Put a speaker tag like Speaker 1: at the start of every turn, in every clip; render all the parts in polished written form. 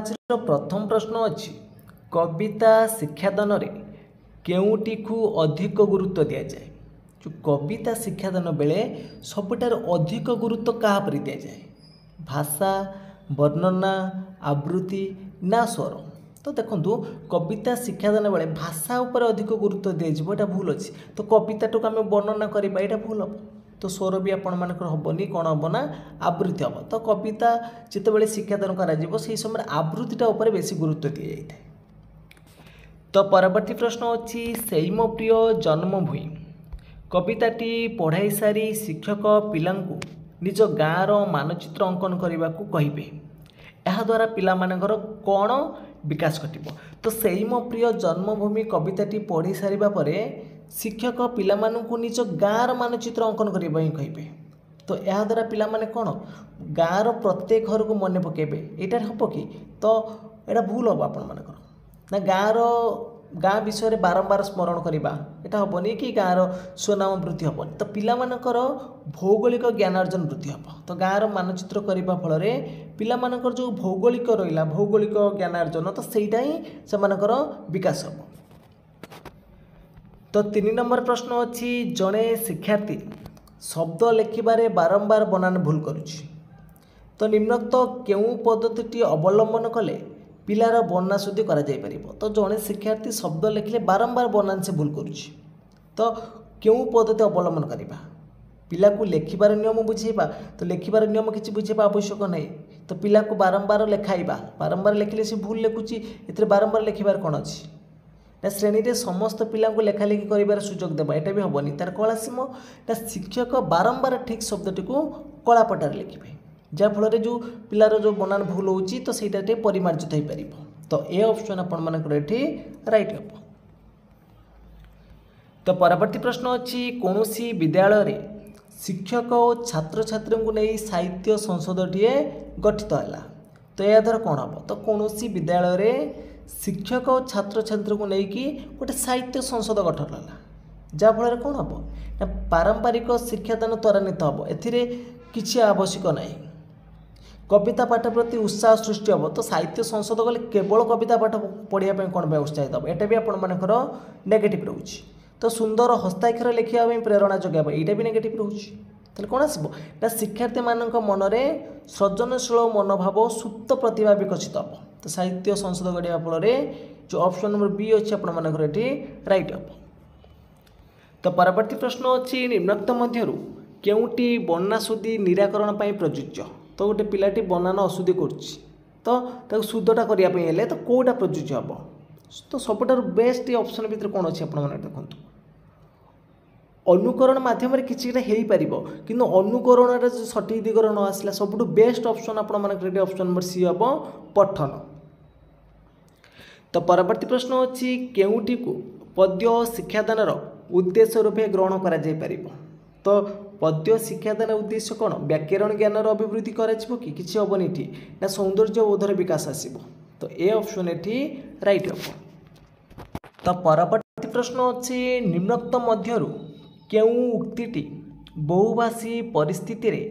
Speaker 1: आजर प्रथम प्रश्न अच्छी कविता शिक्षादान केउटी को अधिक गुरुत्व दि जाए। जो कविता शिक्षादान बेले सबुठार अधिक गुरुत्व क्या पर दि जाए भाषा वर्णना आवृत्ति ना स्वर। तो देखो कविता शिक्षादान बेले भाषा उपर अधिक गुरुत्व दिज्व यहाँ भूल अच्छी। तो कविता को आम वर्णना करवा यहाँ भूल हम। तो स्वर भी आपण मानकर हेनी कौन हम ना आवृत्ति हम। तो कविता जिते शिक्षादान कर समय आवृत्तिटा उपर बेसी गुरुत्व दि जाए। तो परवर्ती प्रश्न अच्छी सेई मो प्रिय जन्मभूमि कविताटी पढ़ाई सारी शिक्षक पिलांकु निज गाँवर मानचित्र अंकन करने को कहे। यह द्वारा पिला मानकर कौन विकास घटिब। तो सेई मो प्रिय जन्मभूमि कविताटी पढ़ी सारिबा परे शिक्षक पिलामानंकु निज गाँवर मानचित्र अंकन करने ही कहे। तो यह द्वारा पिला माने कौन गाँवर प्रत्येक घर को मन पकेबे यहाँ हम कि। तो यहाँ भूल हम आपण मानकर ना गाँ विषय बारंबार स्मरण करवा यहाँ हेनी कि गाँवर सुनाम वृद्धि हेनी। तो पिलामानकर भौगोलिक ज्ञान अर्जन वृद्धि हम। तो गाँवर मानचित्र करने फल पिलामानकर जो भौगोलिक रहा भौगोलिक ज्ञान अर्जन तो सहीटा ही से विकास हम। तो 3 नंबर प्रश्न अच्छी जड़े शिक्षार्थी शब्द लिखिबारे बारंबार बनान भूल करुछि। तो निम्नोक्त केउं पद्धति अवलंबन कले पिलार बना शुद्धि करा जाय परिबो। तो जड़े शिक्षार्थी शब्द लिखिले बारंबार बनान से भूल करुछि। तो केउं पद्धति अवलंबन करिबा पिला को लेखिबार नियम बुझेबा। तो लेखिबार नियम किसी बुझेबा आवश्यक नहीं। तो पिला को बारंबार लेखाइबा बारंबार लेखिले से भूल लिखुछि एथिरे बारंबार लेखिबार कोन अछि ना श्रेणी में समस्त पिला को लेखालेखि कर सुजोग देवा यहाँ भी हेनी। तार कला सीम ना शिक्षक बारंबार ठीक शब्दटी को कलापटार लिखे जहाँफल जो पिलार जो बनान भूल होची तो सहीटा परिमार्जित हो पार। तो ए ऑप्शन आपण मानकर ये राइट हम। तो परवर्ती प्रश्न अच्छी कौन सी विद्यालय रे शिक्षक और छात्र छात्री को नहीं साहित्य संसदटीए गठित है। तो यह द्वारा कौन हम। तो कौन सी विद्यालय रे शिक्षक और छात्र छात्री को लेकिन गोटे साहित्य संसद गठन है जहाँफल कौन हम ना पारंपरिक शिक्षादान त्वरान्वित हम। एथिरे किसी आवश्यक नहीं कविता पाठ प्रति उत्साह सृष्टि हम। तो साहित्य संसद गले केवल कविता पाठ पढ़ाई कौन उत्साहित हम यहाँ भी आपर नेगेटिव रोचे। तो सुंदर हस्ताक्षर लिखा प्रेरणा जगह यहाँ भी नेगेटिव रोचे। ताले कौन आसब ना शिक्षार्थी मानक मन में सृजनशील मनोभाव सुप्त प्रतिभा विकसित हम। तो साहित्य संसद गढ़ा फल जो ऑप्शन नंबर बी अच्छी आपर ये राइट हम। तो परवर्ती प्रश्न अच्छी निम्नोक्त मध्यरु केउटी बन्ना शुद्धि निराकरण पर प्रযোज्य। तो गोटे पिलाटी बनान अशुद्धि कर शुद्धटा करने तो कौटा प्रযোज्य हम। तो सबुठार बेस्ट ऑप्शन भितर कौन अच्छी आप देखो अनुकरण मध्यम किसी कि अनुकरण सठिक दिगर न आसला सबुठ बेस्ट ऑप्शन आपर ऑप्शन नंबर सी हम पठन। तो परवर्ती प्रश्न अच्छी केउटी को पद्य शिक्षादान उद्देश्य रूपे ग्रहण करा जाय परिबो। तो पद्य शिक्षादान उद्देश्य कौन व्याकरण ज्ञान अभिवृद्धि करा कि किसी हेनी ये ना सौंदर्य बोधर विकास आसब। तो ए ऑप्शन ये राइट हम। तो परवर्ती प्रश्न अच्छी निम्नोक्त मध्यरु केउं उक्तिटी बहुभाषी परिस्थिति रे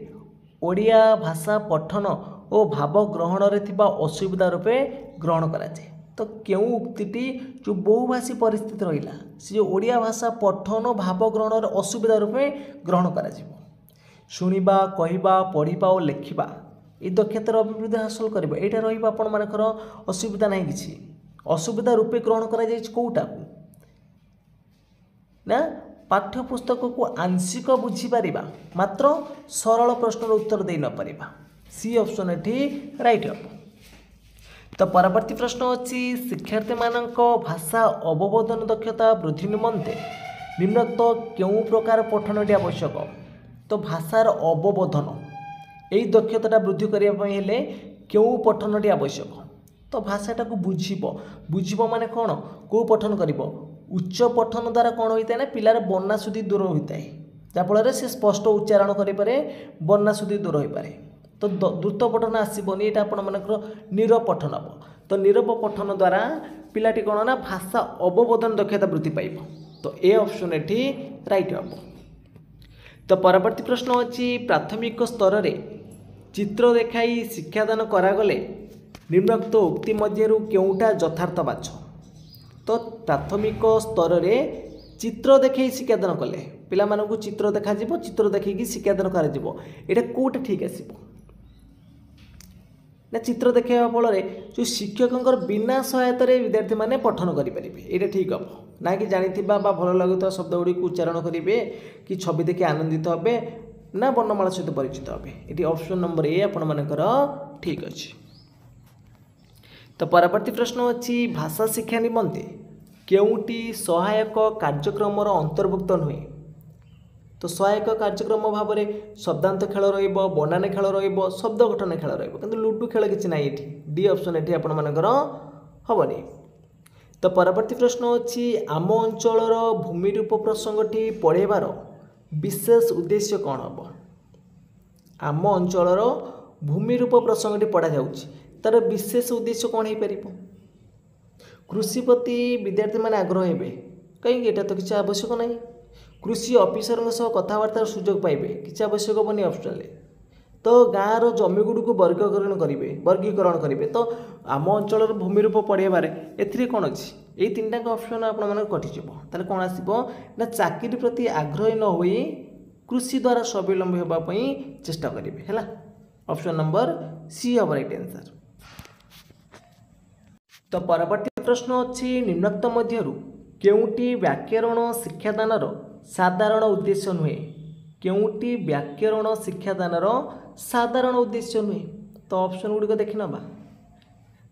Speaker 1: ओडिया भाषा पठन और भाव ग्रहण रे थिबा असुविधा रूपे ग्रहण करा जाए। तो केउं उक्तिटी जो बहुभाषी परिस्थिति रहिला से जो ओडिया भाषा पठन और भाव ग्रहण असुविधा रूपे ग्रहण करा जिवो। शुणिबा कहिबा पढ़िबा और लेखिबा ये दक्षतार अभिवृद्धि हासिल करबा एटा रहिबा आपण मानकर असुविधा नहीं किछि असुविधा रूपे ग्रहण करा जाय कोउटा को ना पाठ्यपुस्तक को आंशिक बुझीपर मात्र सरल प्रश्नर उत्तर दे न पारिबा सी ऑप्शन ये राइट हम। तो परवर्ती प्रश्न अच्छी शिक्षार्थी मानक भाषा अवबोधन दक्षता वृद्धि निमंते निम्नोक्त केउं प्रकार पठनटी आवश्यक। तो भाषार अवबोधन यही दक्षता वृद्धि करने केउं पठनटी आवश्यक। तो भाषाटा को बुझिब माने कौन को पठन करिबो उच्च पठन द्वारा कौन होता है ना पिलार बन्ना शुद्धि दूर होता है जहाँफल से स्पष्ट उच्चारण करें बन्ना शुद्धि दूर हो पाए। तो द्रुत पठन आसबनी यहाँ आपर नीरव पठन हम। तो नीरव पठन द्वारा पिलाटी कौन ना भाषा अवबोधन दक्षता वृद्धि पाइब। तो ए ऑप्शन ये राइट हम। तो परवर्ती प्रश्न अच्छी प्राथमिक स्तर में चित्र देखाई शिक्षादान करागले निम्नोक्त उक्ति मध्यरु केउटा यथार्थ बाछ। तो प्राथमिक स्तर रे चित्र देखै शिक्षादान कले पिला मानकु चित्र देखा जिवो, चित्र देखैकी शिक्षादान करा जिवो, एटा कोटा ठीक आसीबो ना चित्र देखा फल जो शिक्षकों बिना सहायता विद्यार्थी मैंने पठन करेंगे ये ठीक हम ना कि जानी भल लगुवा शब्द गुड़ी उच्चारण करेंगे कि छवि देखि आनंदित हे ना वर्णमाला सहित परिचित हे। ये ऑप्शन नंबर ए आपण मानकर ठीक अच्छे। तो परवर्ती प्रश्न अच्छी भाषा शिक्षा निमंते केउटी सहायक कार्यक्रम अंतर्भुक्त नुहे। तो सहायक कार्यक्रम भाव में शब्दांत खेल रनान खेल शब्द गठन खेल रु लुडु खेल किसी ना ये डी ऑप्शन ये आपण मानकर हेनी। तो परवर्ती प्रश्न अच्छी आम अंचल भूमिरूप प्रसंगटी पढ़ेबार विशेष उद्देश्य कौन हम। आम अंचल भूमिरूप प्रसंगटी पढ़ा जाउछि तार विशेष उद्देश्य कौन हो पार। कृषि प्रति विद्यार्थी मैंने आग्रह हे कहीं एटा तो किसी आवश्यक नहीं। कृषि ऑफिसर कथबार्तार सुजोग पाइबे किसी आवश्यक हेनी ऑप्शन। तो गाँव जमीगुड़ को वर्गीकरण करेंगे तो आम अंचल भूमिरूप पढ़ेबार ए कौन अच्छी ये तीन टाक ऑप्शन आप कटिज ताले कौन आसो ना चाकरी प्रति आग्रही न हो कृषि द्वारा स्वावलंबी होगापी चेष्टा करेंगे है। ऑप्शन नंबर सी हम राइट आंसर। तो परवर्ती प्रश्न अच्छी निम्नोक्त मध्यरु केउटी व्याकरण शिक्षादानर साधारण उद्देश्य नुहे। केउटी व्याकरण शिक्षादानर साधारण उद्देश्य नुहे। तो ऑप्शन गुड़िक देखि नबा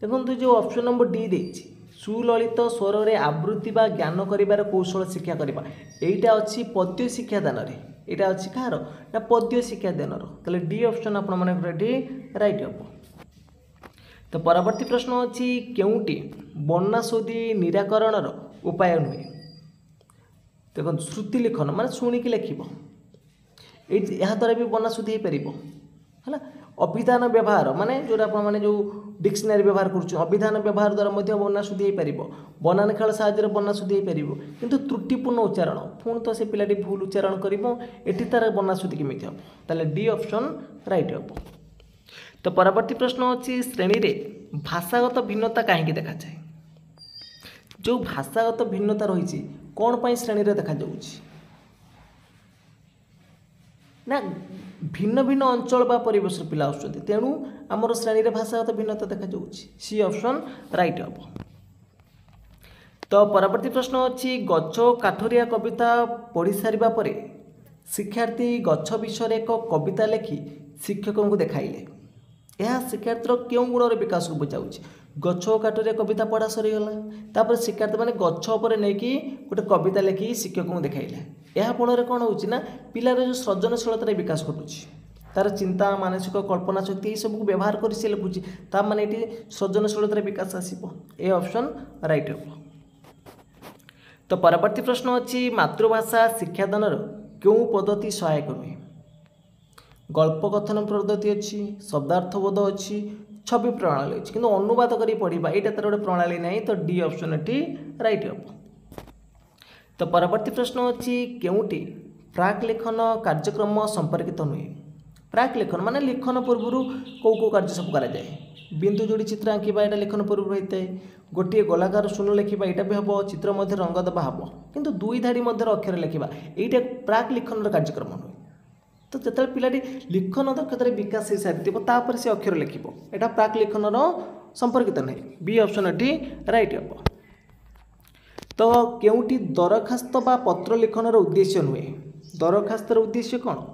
Speaker 1: देखो जो ऑप्शन नंबर डी देछि सुललित स्वर रे आवृत्ति बा ज्ञान करिबार कौशल शिक्षा करबा एटा अछि पद्य शिक्षादान रे एटा अछि कार ना पद्य शिक्षादानर तले डी ऑप्शन आपण माने रेडी राइट हो। तो परवर्ती प्रश्न अच्छी केउटी वर्णाशोधी निराकरणर उपाय नुहे। देखो श्रुति लिखन माने शुणिकी लिख या द्वारा भी वर्णाशोधी हो पार है। अभिधान व्यवहार माने जो मैंने जो डिक्शनरी व्यवहार कर अभिधान व्यवहार द्वारा वर्णाशोधी हो पार बनान खेल साहाय्य वर्णाशोधी हो पार किंतु त्रुटिपूर्ण उच्चारण पुणी तो से पिलाटी भूल उच्चारण कर तार वर्णाशोधी केमी हम ताले डी ऑप्शन राइट हो। तो परवर्ती प्रश्न अच्छी श्रेणी रे भाषागत भिन्नता कहीं देखा जाए। जो भाषागत भिन्नता रही कौन पाई श्रेणी रे देखा जाउछि ना भिन्न भिन्न अंचल बा परिवेश पिला आसुछन्ति तेणु आमर श्रेणी रे भाषागत भिन्नता देखा जाउछि सी ऑप्शन राइट हम। तो परवर्ती प्रश्न अच्छी गछ काठरिया कविता पढ़ी सारिबा परे शिक्षार्थी गछ विषय एक कविता लिखि शिक्षकों को देखाइले यह शिक्षार्थी क्यों गुणर विकास को बुझाऊँ। गछ काठरिया कविता पढ़ा सरीगला तापर शिक्षार्थी मैंने गछ उपर नहीं गोटे कविता लिखि शिक्षकों को देखाइले यह फल कौन हो पिलार जो सृजनशीलतार विकास घटुची तार चिंता मानसिक कल्पना शक्ति यह सब व्यवहार कर सी लिखुची ता माने ये सृजनशीलतार विकास आसो ए ऑप्शन राइट हो। तो परवर्ती प्रश्न अच्छी मातृभाषा शिक्षादानर क्यों पद्धति सहायक नुहे। गल्प कथन पद्धति अच्छी शब्दार्थबोध अच्छी छवि प्रणाली अच्छी किंतु अनुवाद करी पढ़ा यहाँ तार गोटे प्रणाली नहीं तो डी ऑप्शन ये राइट हम। तो परवर्ती प्रश्न अच्छी केउटी प्राक लेखन कार्यक्रम संपर्कित नुहे। प्राक लेखन माने लिखन पूर्व कौ कार्य सब करा जाए बिंदु जोड़ी चित्र आंकिबा यहाँ लिखन पूर्व होता है गोटे गोलाकार शून्य लिखा यहाँ भी हम चित्र मध्य रंग देवा हम किंतु दुई धाड़ी मध्य अक्षर लिखा यहाँ प्राक लिखन कार्यक्रम नुहे। तो जो पिलाटी लिखन दक्षता विकास हो सारी तापर से अक्षर लिख यहाँ प्राक लिखन संपर्कित नहीं बी ऑप्शन ये राइट हम। तो केउटी दरखास्त बा पत्र लिखनर उद्देश्य नुहे। दरखास्तर उद्देश्य कौन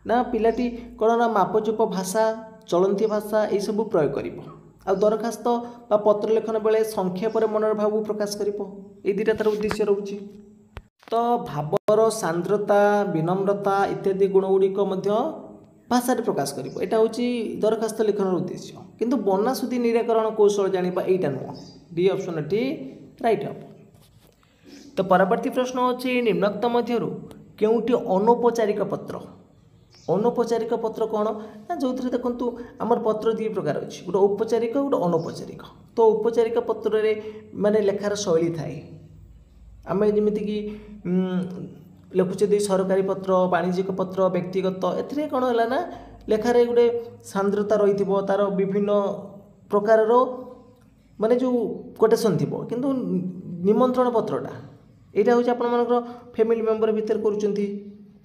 Speaker 1: ना पिलाटी कौन ना मापचुप भाषा चलती भाषा यह सब प्रयोग कर दरखास्त बा पत्र लिखन बेले संक्षेप मनर भाव प्रकाश कर दुईटा तार उद्देश्य रोचे। तो भावर सांद्रता विनम्रता इत्यादि गुणगुड़िक भाषा प्रकाश कर यहाँ हूँ दरखास्त लिखनर उद्देश्य किंतु वर्णाशोधी निराकरण कौशल जाना यहाँ नुह डी ऑप्शन ये राइट हम। तो परवर्ती प्रश्न अच्छी निम्नोक्त मध्यरु केउटी अनौपचारिक पत्र। अनौपचारिक पत्र कौन ना जो देखु आमर पत्र दुई प्रकार अच्छी गोटे औपचारिक गोटे अनौपचारिक। तो औपचारिक पत्र रे माने लेखार शैली थाए आम जमीक लिखुचे दी सरकारी पत्र वाणिज्यिक पत्र व्यक्तिगत ए कौन है ना लेखार गोटे सांद्रता रही तार विभिन्न प्रकार माने जो कोटेशन थी किंतु निमंत्रण पत्रटा यहाँ हूँ आप फैमिली मेंबर भितर करुँच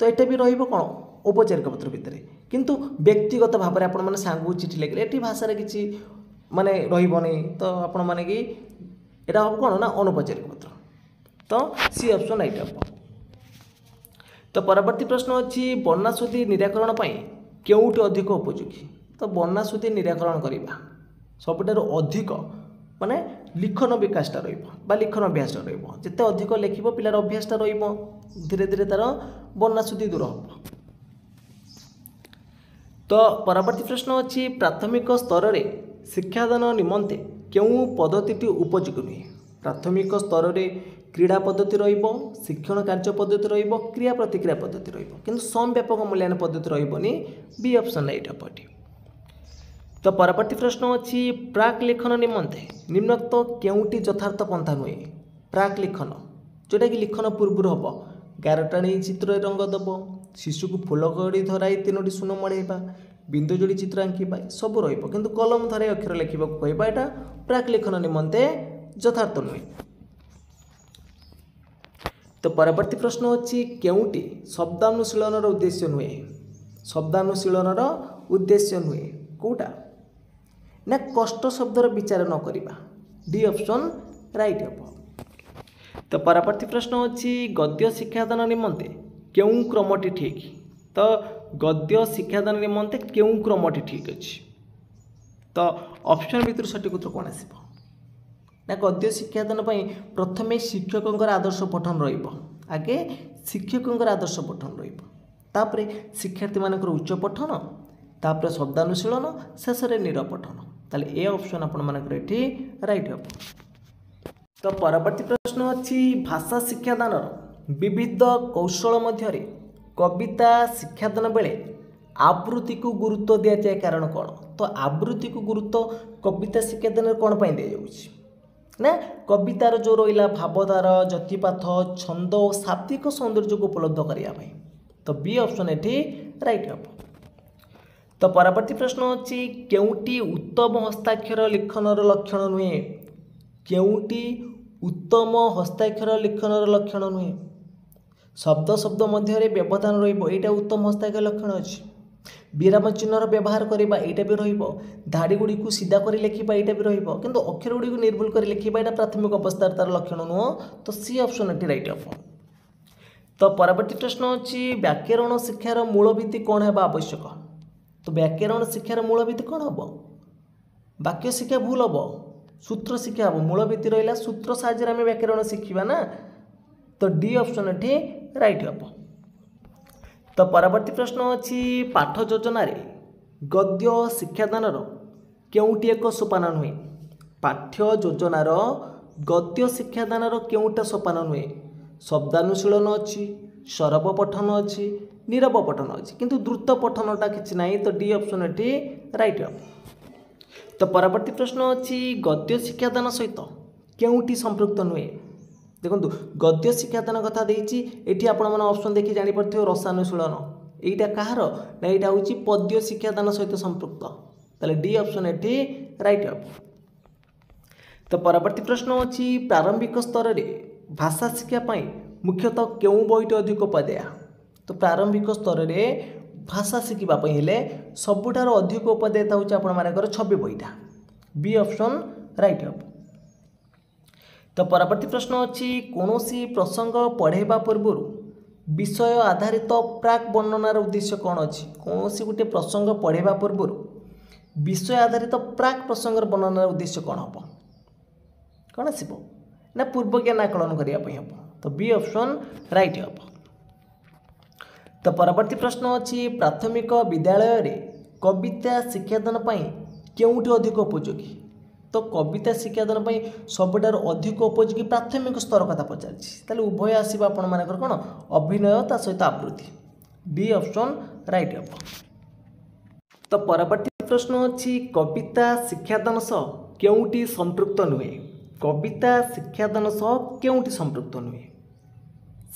Speaker 1: तो यहाँ भी रहा कौन औपचारिक पत्र भितर किंतु व्यक्तिगत भाव में आपण सांग चिठी लिखले ये भाषार किसी माने रही तो आपण मैंने कि यहाँ हम कौन ना अनौपचारिक पत्र तो सी ऑप्शन राइट हम। तो परवर्ती प्रश्न अच्छी बन्नाशुद्धि निराकरण केउटी अधिक उपयोगी तो बन्नाशुद्धि निराकरण करवा सबुठार अधिक माने लिखन विकासटा लिखन अभ्यासटा जिते अधिक लिख पिलार अभ्यासटा धीरे धीरे तार बन्नाशुद्धि दूर हम। तो परवर्ती प्रश्न अच्छी प्राथमिक स्तर में शिक्षादान निमंते केउं पद्धति उपयोगी नुहे प्राथमिक स्तर में क्रीड़ा पद्धति शिक्षण कार्य पद्धति क्रिया प्रतिक्रिया पद्धति किंतु समव्यापक मूल्यांकन पद्धति रही बी ऑप्शन राइट हम। तो परवर्ती प्रश्न अच्छी प्राक लिखन निमंते निम्नोक्त केउटी यथार्थ पंथा नुहे प्राक लिखन जोटा कि लिखन पूर्व हम गारटाणी चित्र रंग दब शिशु को फूल कड़ी धराई 3टी सुन मड़ेबा बिंदु जोड़ी चित्र आंकिबा सब रु कलम धराई अक्षर लिखा कहवा यहाँ प्राक लिखन निमंते यथार्थ नुहे। तो परवर्ती प्रश्न अच्छी केउटी शब्दानुशीलन उद्देश्य नुहे शब्दानुशीलन उद्देश्य नुहे कौटा ना कष्ट शब्दर विचार न करवा डी ऑप्शन राइट हम। तो परवर्ती प्रश्न अच्छी गद्य शिक्षादान निमंते केउं क्रमटी ठीक तो गद्य शिक्षादान निमंते केउं क्रमटी ठीक अच्छी तो ऑप्शन भीतर सठिक उत्तर कौन आसो ना गद्य शिक्षादान प्रथमे शिक्षक आदर्श पठन रगे शिक्षक आदर्श पठन रपर शिक्षार्थी मान उच्च पठन तापर शब्दानुशीलन शेष में नीरव पठन ताले ए ऑप्शन आपठी राइट हम। तो परवर्ती प्रश्न अच्छी भाषा शिक्षादान विविध कौशल मध्य कविता शिक्षादान बेले आवृत्ति को गुरुत्व दि जाए कारण कौन तो आवृत्ति को गुरुत्व कविता शिक्षादान कौन पाई दि जाउछि ना कवितार जो रहा भावधारा जतिपात छंद और शाब्दिक सौंदर्य को उपलब्ध करने तो बी ऑप्शन ये राइट हम। तो परवर्ती प्रश्न अच्छी केउटी उत्तम हस्ताक्षर लिखनर लक्षण नुहे केउटी उत्तम हस्ताक्षर लिखनर लक्षण नुहे शब्द शब्द मध्य व्यवधान रहा उत्तम हस्ताक्षर लक्षण अच्छी विराम चिन्हर व्यवहार करवा यहाँ भी रहाड़ी गुड़ी को सीधा कर लिखा यहाँ भी रु अक्षर गुड़ी को निर्भुल कर लिखा यहाँ प्राथमिक अवस्था तार लक्षण नुह तो सी ऑप्शन ये राइट हम। तो परवर्ती प्रश्न अच्छी व्याकरण शिक्षार मूल भित्ति कौन है आवश्यक तो व्याकरण शिक्षार मूल भित्ति कौन हम वाक्य शिक्षा भूल हम सूत्र शिक्षा हम मूल भित्ति रहा सूत्र साहाय्य आम व्याकरण शिखा ना तो डी ऑप्शन ये राइट हम। तो परवर्ती प्रश्न अच्छी पाठ योजना गद्य शिक्षादान केउटी एक सोपान नुहे पाठ्य योजनार गद्य शिक्षादान केउटा सोपान नुहे शब्दानुशीलन अच्छी सरब पठन अच्छी नीरव पठन अच्छी किंतु द्रुत पठनटा किसी ना तो डी ऑप्शन ये राइट हम। तो परवर्ती प्रश्न अच्छी गद्य शिक्षादान सहित केउटी संपृक्त नुहे देखो गद्य शिक्षादान कथा देती आप ऑप्शन देखिए जापर रसानुशीलन यहाँ कहार ना यहाँ हूँ पद्य शिक्षादान सहित संपृक्त ताले डी ऑप्शन ये राइट हम। तो परवर्ती प्रश्न अच्छी प्रारंभिक स्तर में भाषा शिक्षापी मुख्यतः क्यों बहीटी अधिक उपाध्याय तो प्रारंभिक स्तर में भाषा शिखापी हेले सबुठार अधिक उपाध्यायता हूँ आपर छवि बहीटा बी ऑप्शन राइट हम। तो परवर्ती प्रश्न अच्छी कौन सी प्रसंग पढ़ेबा पूर्व विषय आधारित प्राक वर्णनार उद्देश्य कौन अच्छी कौन सी गोटे प्रसंग पढ़ेबा पूर्व विषय आधारित प्राक प्रसंग वर्णनार उद्देश्य कौन हम कौन आसो ना पूर्व ज्ञान आकलन करने हम तो बी ऑप्शन राइट हम। तो परवर्ती प्रश्न अच्छी प्राथमिक विद्यालय रे कविता शिक्षादान केउटी अधिक उपयोगी तो कविता शिक्षादान सबुठार अधिक उपयोगी प्राथमिक स्तर कथा पचार उभय आसवा आपण कौन अभिनय ता सहित आवृत्ति बी ऑप्शन राइट हम। तो परवर्ती प्रश्न अच्छी कविता शिक्षादान सह केउटी संपृक्त नुहे कविता शिक्षादान सह केउटी संपृक्त नुहे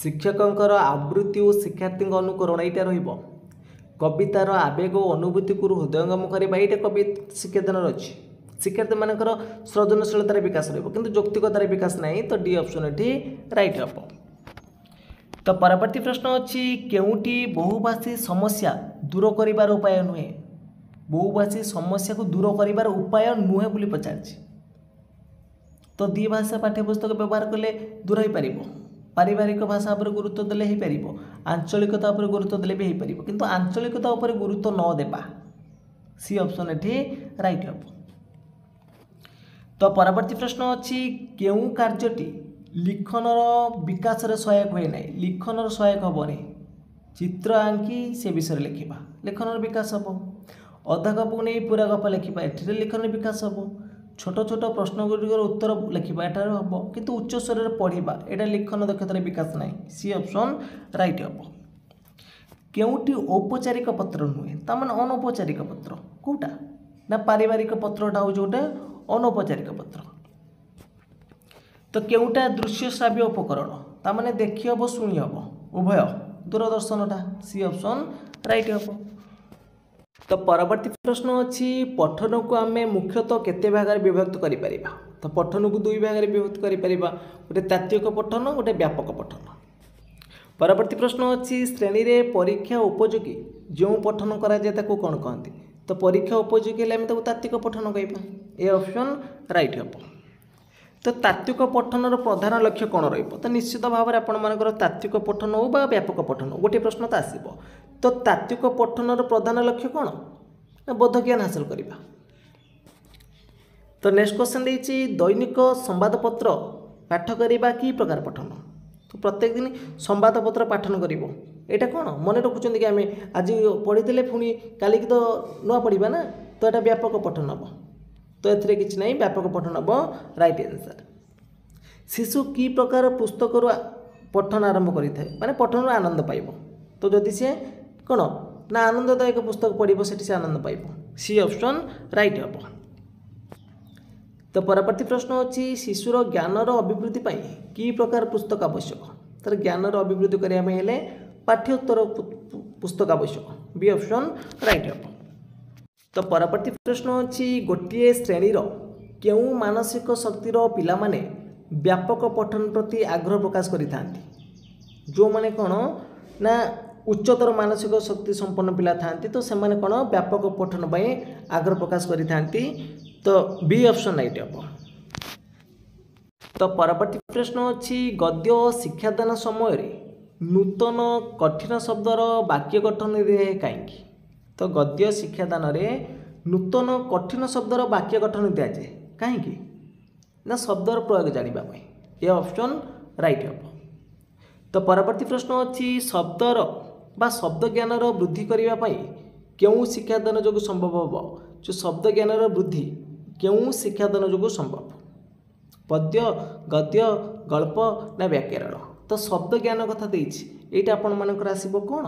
Speaker 1: शिक्षकर आवृत्ति और शिक्षार्थी अनुकरण यहाँ कवितार आवेग और अनुभूति को हृदयंगम करवा यहाँ कवि शिक्षादान अच्छी शिक्षार्थी मानकर सृजनशीलतार विकास रही यौक्तिकतार विकास नहीं तो डी ऑप्शन ये राइट हम। तो परवर्ती प्रश्न अच्छी केउटी बहुभाषी समस्या दूर करिबार उपाय नुहे बहुभाषी समस्या को दूर करिबार उपाय नुहे बोली पचारछि तो द्विभाषा पाठ्यपुस्तक व्यवहार कले दूर हो पार पारिवारिक भाषा पर गुरुत्व देले हो पार आंचलिकता पर गुरुत्व देले भी हो पार किंतु आंचलिकता पर गुरुत्व न देबा सी ऑप्शन ये राइट हम। तो परवर्ती प्रश्न अच्छी केउ कार्यटी लिखनर विकास सहायक हुए ना लिखनर सहायक हेनी चित्र आंकी से विषय लिखा लेखनर विकास हम अधा गप को नहीं पूरा गप लिखा ये लिखन विकास हम छोट छोट प्रश्न गुड़िकर उत्तर लिखा एठार हम किंतु उच्च स्वर में पढ़ा यहाँ लिखन दक्षतार विकास ना सी ऑप्शन राइट हम। केउटी औपचारिक पत्र नुहे तार अनौपचारिक पत्र कौटा ना पारिवारिक पत्रटा हूँ गोटे अनौपचारिक पत्र। तो केउटा दृश्य श्राव्य उपकरण तार देखी हम शुणी हम उभय दूरदर्शनटा सी ऑप्शन राइट हम। तो परवर्ती प्रश्न अच्छी पठन को आम मुख्यतः केते भाग विभक्त करें तो पठन को दुई भाग विभक्त करें गोटे तात्विक पठन गोटे व्यापक पठन। परवर्ती प्रश्न अच्छी श्रेणी में परीक्षा उपयोगी जो पठन कराए कौन कहते तो परीक्षा उपयोगी है तात्विक पठन कहवा ए ऑप्शन राइट हम। तो तात्विक पठनर प्रधान लक्ष्य कौन रहिबो तो निश्चित भाव में आपर तात्विक पठन हो बा व्यापक पठन गोटे प्रश्न तो आसब तो तात्विक पठनर प्रधान लक्ष्य कौन ना बोध ज्ञान हासिल करवा। तो नेक्स्ट क्वेश्चन देछि दैनिक संवादपत्र पाठ करवा कि प्रकार पठन तो प्रत्येक दिन संवादपत्र पाठन करिवो एटा कौन मन रखुचंदी कि आम आज पढ़ी पुणी काली की तो नुआ पढ़ा ना तो यहाँ व्यापक पठन हम तो एथिरे किछि नहीं व्यापक पठन हम राइट आंसर। शिशु की प्रकार पुस्तक पठन आरंभ करें माने पठन आनंद पाइब तो जदि सी कौन ना आनंददायक पुस्तक पढ़ो से आनंद पाइब सी ऑप्शन राइट हम। तो परवर्ती प्रश्न अच्छी शिशुर ज्ञानर अभिवृद्धि की प्रकार पुस्तक आवश्यक तर ज्ञानर अभिवृद्धि करने पाठ्योत्तर पुस्तक आवश्यक बी ऑप्शन राइट हम। तो परवर्ती प्रश्न अच्छी गोटे श्रेणीर केउ मानसिक शक्तिर पिला माने व्यापक पठन प्रति आग्रह प्रकाश करिथांती जो माने कौन ना उच्चतर मानसिक शक्ति संपन्न पिला थांती तो से माने कौन व्यापक पठन पर आग्रह प्रकाश करिथांती तो बी ऑप्शन राइट हम। तो परवर्ती प्रश्न अच्छी गद्य शिक्षादान समय नूतन कठिन शब्दर वाक्य गठन दिए कहीं तो गद्य शिक्षादान नूतन कठिन शब्दर वाक्य गठन दि जाए कहीं ना शब्दर प्रयोग जानापी ये ऑप्शन राइट हम। तो परवर्ती प्रश्न अच्छी शब्दर बा शब्द ज्ञानर वृद्धि करने क्यों शिक्षादान जो संभव हम जो शब्द ज्ञानर वृद्धि क्यों शिक्षादान जो संभव पद्य गद्य गल्प ना व्याकरण तो शब्द ज्ञान कथा देछि एटा आपण मानकर आसीबो कोन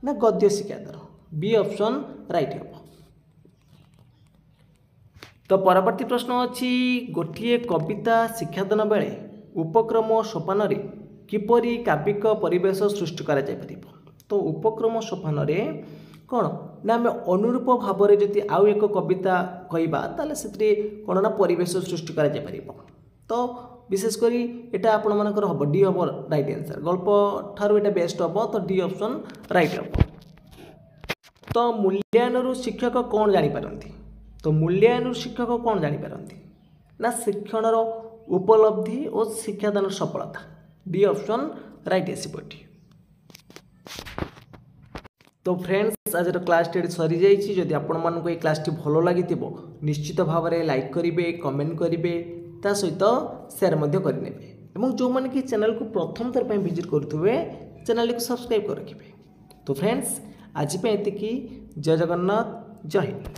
Speaker 1: ना गद्य शिक्षादान बी ऑप्शन राइट हम। तो परवर्ती प्रश्न अच्छी गोटे कविता शिक्षादान बेले उपक्रम सोपान किपरि काव्यिक परिवेश सृष्टि करा जाय परिबो तो उपक्रम सोपान कौन ना आम अनुरूप भाव में जदि आउ एक कविता कहवा ताले से कौन ना परिवेश सृष्टि करा जाय परिबो तो विशेषकर यहाँ आपण मानकर हम डी हम राइट आंसर गल्प ठारू ये बेस्ट हम तो डी ऑप्शन राइट हम। तो मूल्यायन शिक्षक कौन जानीपारती तो मूल्यायन शिक्षक कौन जानीपारती ना शिक्षण उपलब्धि और शिक्षादान सफलता डी ऑप्शन राइट आसपटी। तो फ्रेंड्स आज क्लास टी सरी जाइए जदि आपण मानक ये क्लास टी भल लगी निश्चित भाव में लाइक करेंगे कमेंट करेंगे ता सहित शेयर करेंगे जो मैंने कि चैनल को प्रथम थर पर विजिट करुवे चैनल को सब्सक्राइब कर रखिए। तो फ्रेंड्स आज पे एतिकी जय जगन्नाथ जय हिंद।